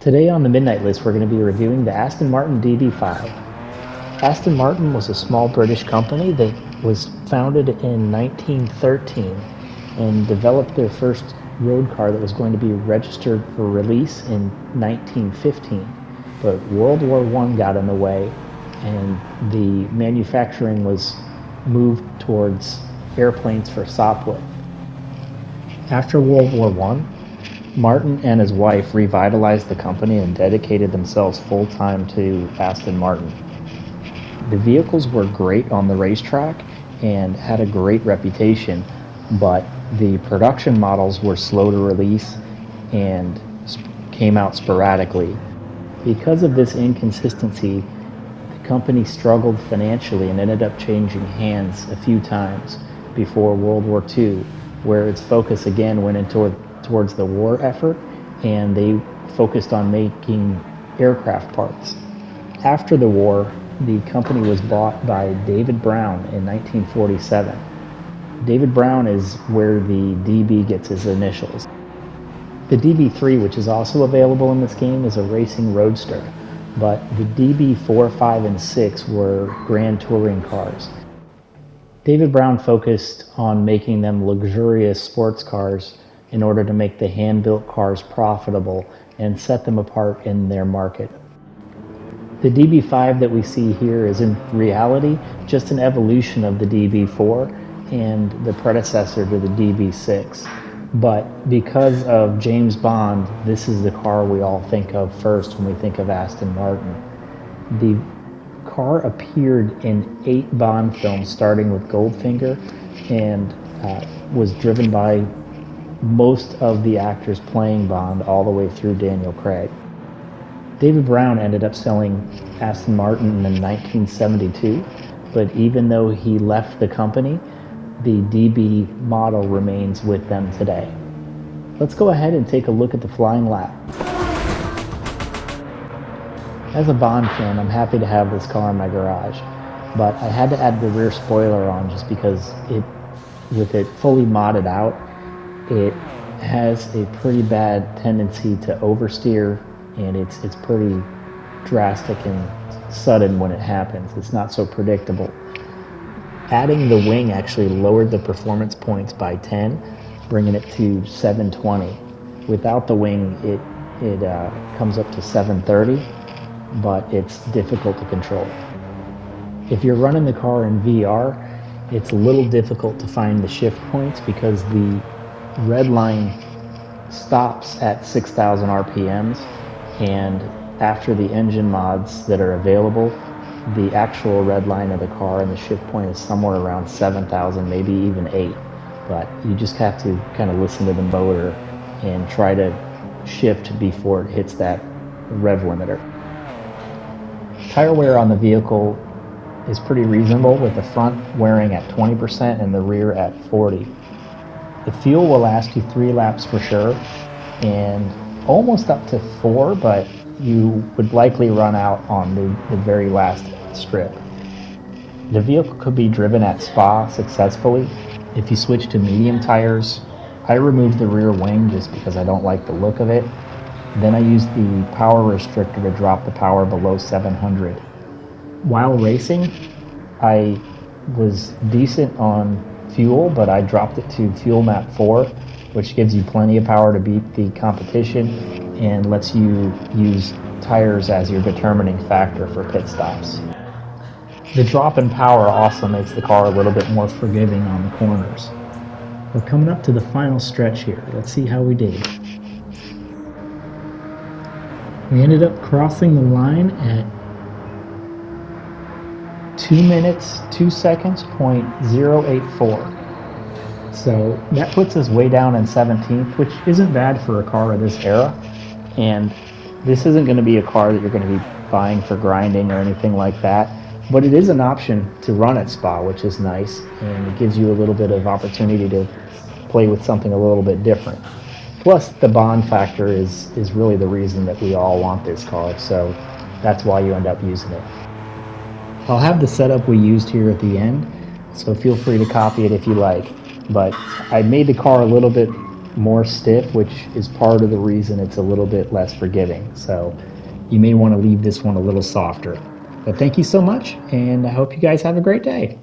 Today on the Midnight List, we're going to be reviewing the Aston Martin DB5. Aston Martin was a small British company that was founded in 1913 and developed their first road car that was going to be registered for release in 1915. But World War I got in the way and the manufacturing was moved towards airplanes for Sopwith. After World War I, Martin and his wife revitalized the company and dedicated themselves full-time to Aston Martin. The vehicles were great on the racetrack and had a great reputation, but the production models were slow to release and came out sporadically. Because of this inconsistency, the company struggled financially and ended up changing hands a few times before World War II, where its focus again went towards the war effort, and they focused on making aircraft parts. After the war, the company was bought by David Brown in 1947. David Brown is where the DB gets his initials. The DB3, which is also available in this game, is a racing roadster, but the DB4, 5, and 6 were grand touring cars. David Brown focused on making them luxurious sports cars in order to make the hand-built cars profitable and set them apart in their market. The DB5 that we see here is in reality just an evolution of the DB4 and the predecessor to the DB6. But because of James Bond, this is the car we all think of first when we think of Aston Martin. The car appeared in 8 Bond films starting with Goldfinger and was driven by most of the actors playing Bond all the way through Daniel Craig. David Brown ended up selling Aston Martin in 1972, but even though he left the company, the DB model remains with them today. Let's go ahead and take a look at the flying lap. As a Bond fan, I'm happy to have this car in my garage, but I had to add the rear spoiler on just because with it fully modded out, it has a pretty bad tendency to oversteer, and it's pretty drastic and sudden when it happens. It's not so predictable. Adding the wing actually lowered the performance points by 10, bringing it to 720. Without the wing, it comes up to 730, but it's difficult to control. If you're running the car in VR, it's a little difficult to find the shift points because the red line stops at 6,000 RPMs, and after the engine mods that are available, the actual red line of the car and the shift point is somewhere around 7,000, maybe even 8. But you just have to kind of listen to the motor and try to shift before it hits that rev limiter. Tire wear on the vehicle is pretty reasonable, with the front wearing at 20% and the rear at 40%. The fuel will last you 3 laps for sure, and almost up to 4, but you would likely run out on the very last strip. The vehicle could be driven at Spa successfully if you switch to medium tires. I removed the rear wing just because I don't like the look of it. Then I used the power restrictor to drop the power below 700. While racing, I was decent on fuel, but I dropped it to fuel map 4, which gives you plenty of power to beat the competition and lets you use tires as your determining factor for pit stops. The drop in power also makes the car a little bit more forgiving on the corners. We're coming up to the final stretch here. Let's see how we did. We ended up crossing the line at 2 minutes, 2 seconds, .084. So that puts us way down in 17th, which isn't bad for a car of this era. And this isn't going to be a car that you're going to be buying for grinding or anything like that. But it is an option to run at Spa, which is nice. And it gives you a little bit of opportunity to play with something a little bit different. Plus, the Bond factor is really the reason that we all want this car. So that's why you end up using it. I'll have the setup we used here at the end, so feel free to copy it if you like. But I made the car a little bit more stiff, which is part of the reason it's a little bit less forgiving. So you may want to leave this one a little softer. But thank you so much, and I hope you guys have a great day.